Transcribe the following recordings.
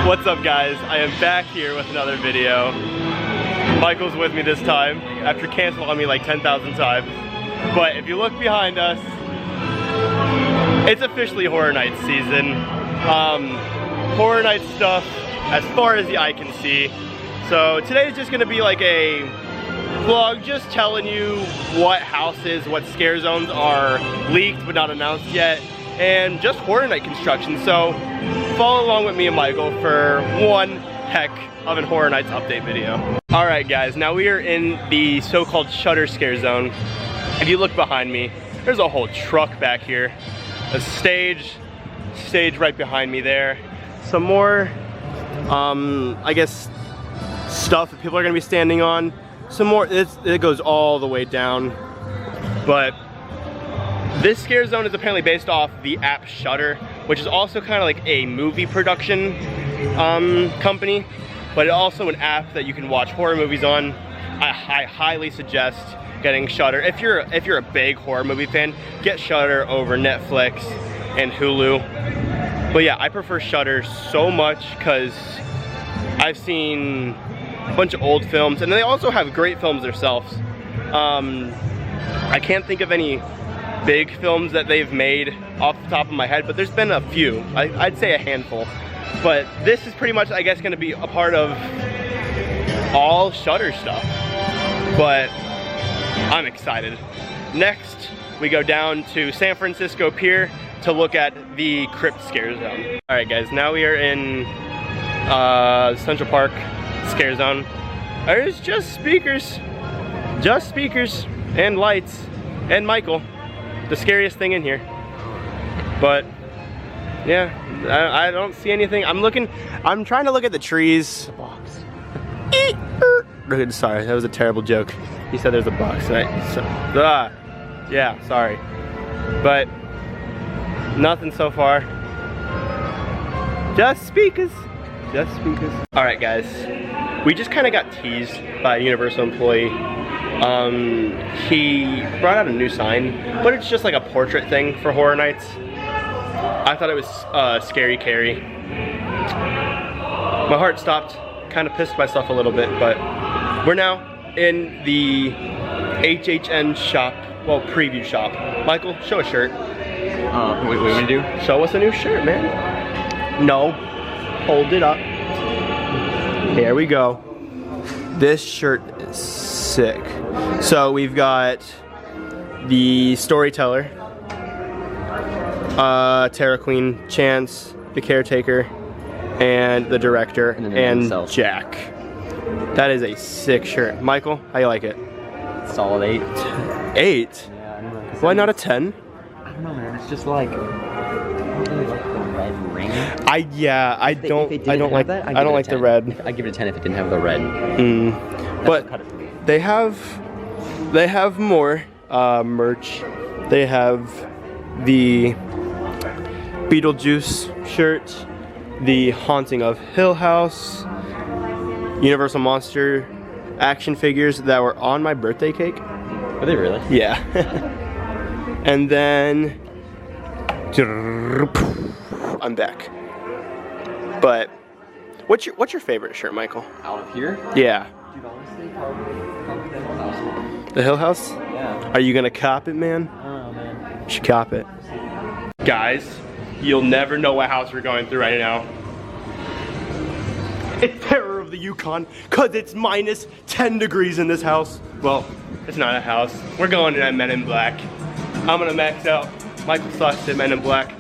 What's up, guys? I am back here with another video. Michael's with me this time after canceling on me like 10,000 times. But if you look behind us, it's officially Horror Nights season. Horror Nights stuff as far as the eye can see. So today is just gonna be like a vlog just telling you what houses, what scare zones are leaked but not announced yet, and just Horror Night construction. So follow along with me and Michael for one heck of a Horror Nights update video. All right, guys, now we are in the so-called Shudder scare zone. If you look behind me, there's a whole truck back here, a stage right behind me there, some more I guess stuff that people are gonna be standing on, some more. It goes all the way down. But this scare zone is apparently based off the app Shudder, which is also kind of like a movie production company, but also an app that you can watch horror movies on. I highly suggest getting Shudder. If you're a big horror movie fan, get Shudder over Netflix and Hulu. But yeah, I prefer Shudder so much because I've seen a bunch of old films, and they also have great films themselves. I can't think of any big films that they've made off the top of my head, but there's been a few. I'd say a handful. But this is pretty much, I guess, gonna be a part of all Shudder stuff. But I'm excited. Next, we go down to San Francisco Pier to look at the Crypt Scare Zone. All right, guys, now we are in Central Park Scare Zone. There's just speakers and lights and Michael, the scariest thing in here. But yeah, I don't see anything. I'm trying to look at the trees. Sorry, that was a terrible joke. He said there's a box, right? So, yeah, sorry. But nothing so far. Just speakers. All right, guys. We just kind of got teased by a Universal employee. He brought out a new sign, but it's just like a portrait thing for Horror Nights. I thought it was Scary Carrie. My heart stopped. Kind of pissed myself a little bit, but we're now in the HHN shop, well, preview shop. Michael, show a shirt. What do you want to do? Show us a new shirt, man. No, hold it up. There we go. This shirt is sick. So we've got the storyteller, Terror Queen, Chance, the caretaker, and the director, and Jack. That is a sick shirt. Michael, how you like it? Solid 8. 8? Yeah, I don't know. Why not a 10? I don't know, man. It's just like, I don't really like the red ring. I don't like the red. I'd give it a 10 if it didn't have the red. But they have more merch. They have the Beetlejuice shirt, the Haunting of Hill House, Universal Monster action figures that were on my birthday cake. Are they really? Yeah. And then I'm back. But what's your favorite shirt, Michael? Out of here? Yeah. Dude, honestly, probably the Hill House. The Hill House? Yeah. Are you gonna cop it, man? I don't know, man. You should cop it. Guys, you'll never know what house we're going through right now. It's Terror of the Yukon, cause it's minus 10 degrees in this house. Well, it's not a house. We're going to Men in Black. I'm gonna max out. Michael sucks at Men in Black.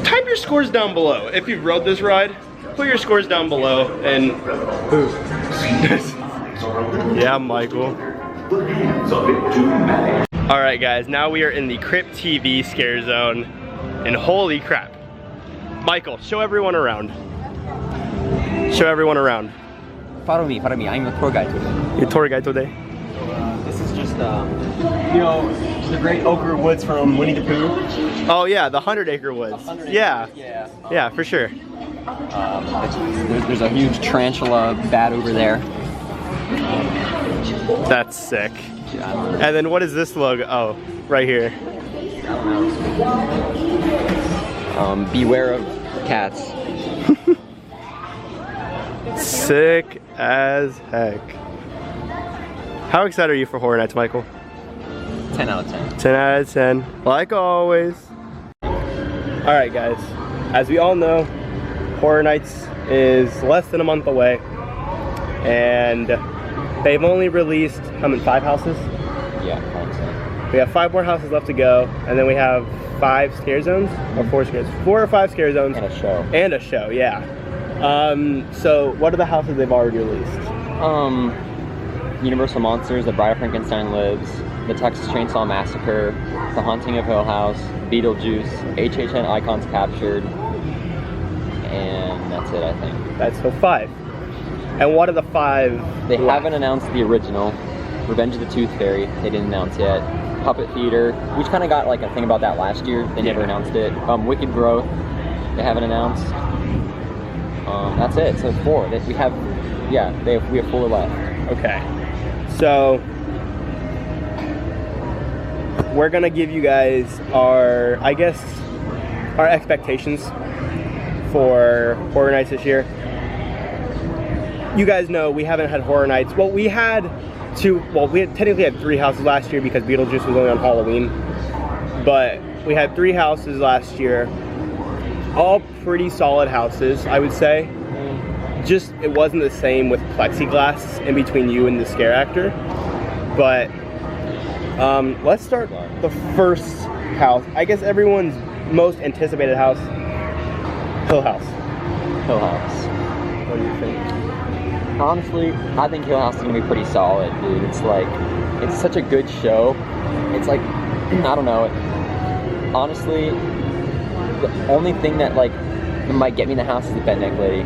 Type your scores down below. If you've rode this ride, put your scores down below and yeah, Michael. Alright, guys, now we are in the Crypt TV scare zone, and holy crap. Michael, show everyone around. Show everyone around. Follow me. I'm the tour guide today. Your tour guide today? This is just, you know, the great ochre woods from Winnie the Pooh. Oh yeah, the 100-acre woods. Yeah. Yeah, for sure. There's a huge tarantula bat over there. That's sick. And then what is this logo? Oh, right here. Beware of cats. Sick as heck. How excited are you for Horror Nights, Michael? 10 out of 10. 10 out of 10, like always. Alright guys, as we all know, Horror Nights is less than a month away. And they've only released, how many, 5 houses? Yeah, I think so. We have 5 more houses left to go, and then we have 5 scare zones, or 4 scares, 4 or 5 scare zones. And a show. And a show, yeah. So what are the houses they've already released? Universal Monsters, The Bride of Frankenstein Lives, The Texas Chainsaw Massacre, The Haunting of Hill House, Beetlejuice, HHN Icons Captured, and that's it, I think. That's so 5. And what are the 5? They haven't announced the original. Revenge of the Tooth Fairy, they didn't announce yet. Puppet Theater, we kind of got like a thing about that last year. They never announced it. Wicked Growth, they haven't announced. That's it. So 4. We have 4 left. Okay. So we're gonna give you guys our expectations for Horror Nights this year. You guys know we haven't had Horror Nights. Well, we technically had 3 houses last year because Beetlejuice was only on Halloween. But we had 3 houses last year. All pretty solid houses, I would say. Just, it wasn't the same with plexiglass in between you and the scare actor. But let's start the first house. I guess everyone's most anticipated house, Hill House. Hill House. What do you think? Honestly, I think Hill House is gonna be pretty solid, dude. It's like, it's such a good show. It's like, I don't know. Honestly, the only thing that like might get me in the house is the bed neck lady.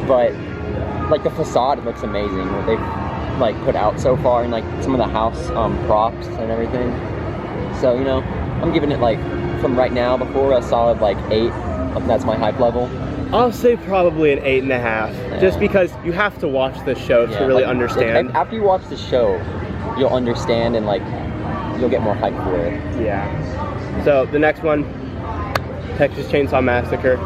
But like the facade looks amazing. What they've like put out so far, and like some of the house props and everything. So you know, I'm giving it like from right now before a solid like 8. That's my hype level. I'll say probably an 8.5, Yeah. just because you have to watch the show to really understand. And after you watch the show, you'll understand and like you'll get more hype for it. Yeah. So the next one, Texas Chainsaw Massacre.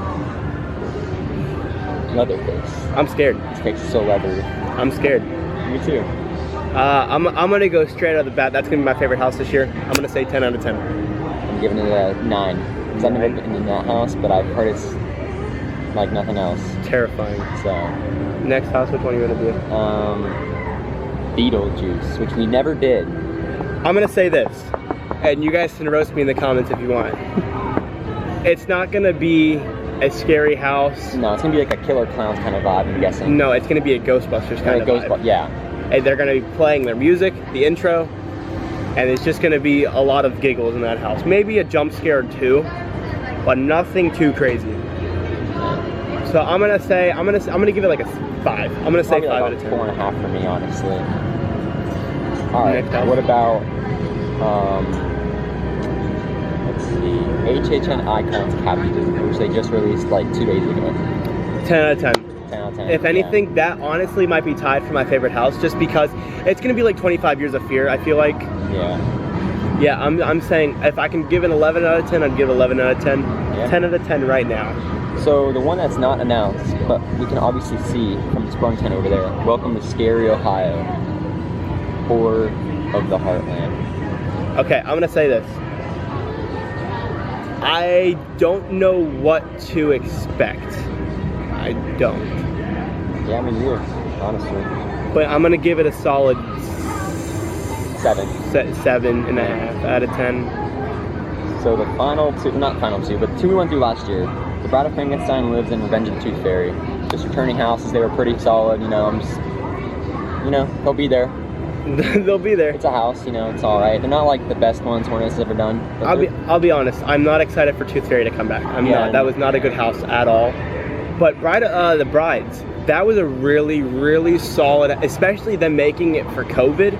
Leatherface. I'm scared. His face is so leathery. I'm scared. Me too. I'm gonna go straight out of the bat. That's gonna be my favorite house this year. I'm gonna say 10 out of 10. I'm giving it a 9. Because I've never been in that house, but I've heard it's like nothing else. Terrifying. So next house, which one are you gonna do? Beetlejuice, which we never did. I'm gonna say this, and you guys can roast me in the comments if you want. It's not gonna be a scary house. No, it's gonna be like a Killer Clowns kind of vibe, I'm guessing. No, it's gonna be a Ghostbusters kind of vibe. Yeah. And they're gonna be playing their music, the intro, and it's just gonna be a lot of giggles in that house. Maybe a jump scare or 2, but nothing too crazy. So I'm gonna give it like a 5. I'm gonna say 5 out of 10. 4.5 for me, honestly. All right. What about let's see, HHN Icons Captured, which they just released like 2 days ago. 10 out of 10. 10 out of 10. If anything, that honestly might be tied for my favorite house, just because it's gonna be like 25 Years of Fear. I feel like. Yeah. Yeah, I'm saying if I can give it 11 out of 10, I'd give it 11 out of 10. Yeah. 10 out of 10 right now. So the one that's not announced, but we can obviously see from Sprung Tent over there. Welcome to Scary Ohio. Horror of the Heartland. Okay, I'm gonna say this. I don't know what to expect. I don't. Yeah, I mean, you, honestly. But I'm gonna give it a solid 7. 7.5 out of 10. So the final 2, not final 2, but 2 we went through last year. The Bride of Frankenstein Lives and Revenge of the Tooth Fairy. Just returning houses, they were pretty solid, you know, they'll be there. They'll be there. It's a house, you know, it's alright. They're not like the best ones Hornets has ever done. I'll be honest, I'm not excited for Tooth Fairy to come back. I'm not. That was not a good house at all. But the Brides, that was a really, really solid, especially them making it for COVID.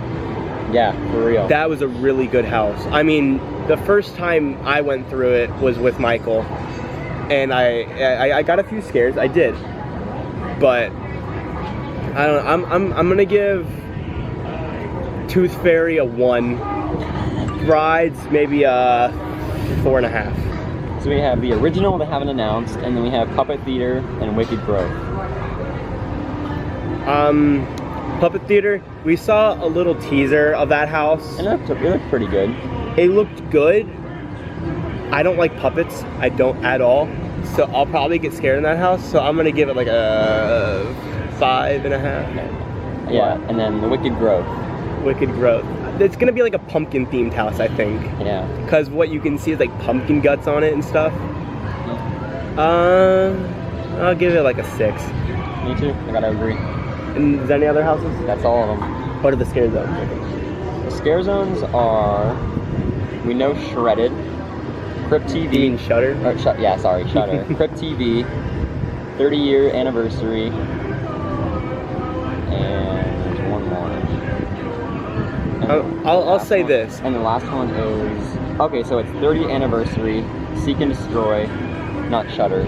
Yeah, for real. That was a really good house. I mean, the first time I went through it was with Michael, and I got a few scares. I did, but I don't know. I'm gonna give Tooth Fairy a 1. Brides maybe a 4.5. So we have the original they haven't announced, and then we have Puppet Theater and Wicked Growth. Puppet Theater, we saw a little teaser of that house. And it looked pretty good. It looked good. I don't like puppets. I don't at all. So I'll probably get scared in that house. So I'm gonna give it like a 5.5. Yeah, and then the Wicked Growth. Wicked Growth. It's gonna be like a pumpkin themed house, I think. Yeah. Because what you can see is like pumpkin guts on it and stuff. I'll give it like a 6. Me too. I gotta agree. And is there any other houses? That's all of them. What are the scare zones? The scare zones are, we know Shredded, Crypt TV. You mean Shudder? Yeah, sorry, Shudder. Crypt TV, 30-year anniversary, and there's one more. And I'll say one, this. And the last one is, okay, so it's 30th anniversary, Seek and Destroy, not Shudder.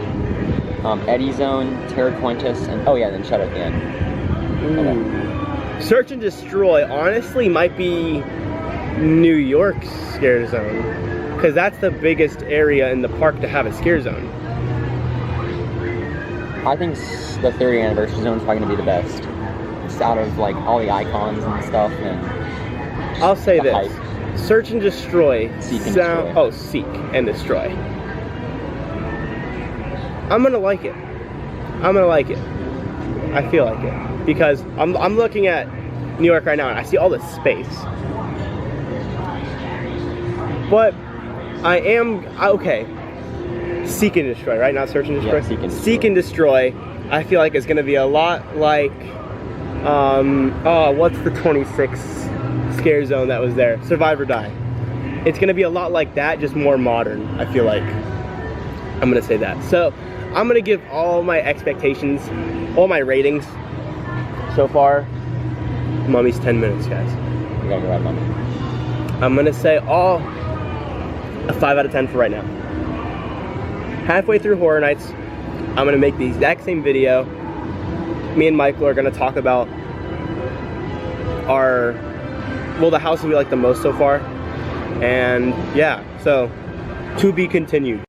Eddie Zone, Terra Quintus, and oh yeah, then Shudder at the end. Okay. Search and Destroy honestly might be New York's scare zone, because that's the biggest area in the park to have a scare zone. I think the 30th anniversary zone is probably gonna be the best. It's out of like all the icons and stuff, and I'll say this: hype. Search and Destroy. Seek and Destroy. Oh, Seek and Destroy. I'm gonna like it. I'm gonna like it. I feel like it because I'm looking at New York right now and I see all this space. But I am okay. Seek and Destroy, right? Not Search and Destroy. Yeah, Seek and Destroy. Seek and Destroy. I feel like it's gonna be a lot like what's the 26 scare zone that was there? Survive or Die. It's gonna be a lot like that, just more modern. I feel like. I'm gonna say that. So I'm gonna give all my expectations, all my ratings so far. Mummy's 10 minutes, guys. We gotta go right, Mummy. I'm gonna say all a 5 out of 10 for right now. Halfway through Horror Nights, I'm gonna make the exact same video. Me and Michael are gonna talk about the houses we like the most so far. And yeah, so to be continued.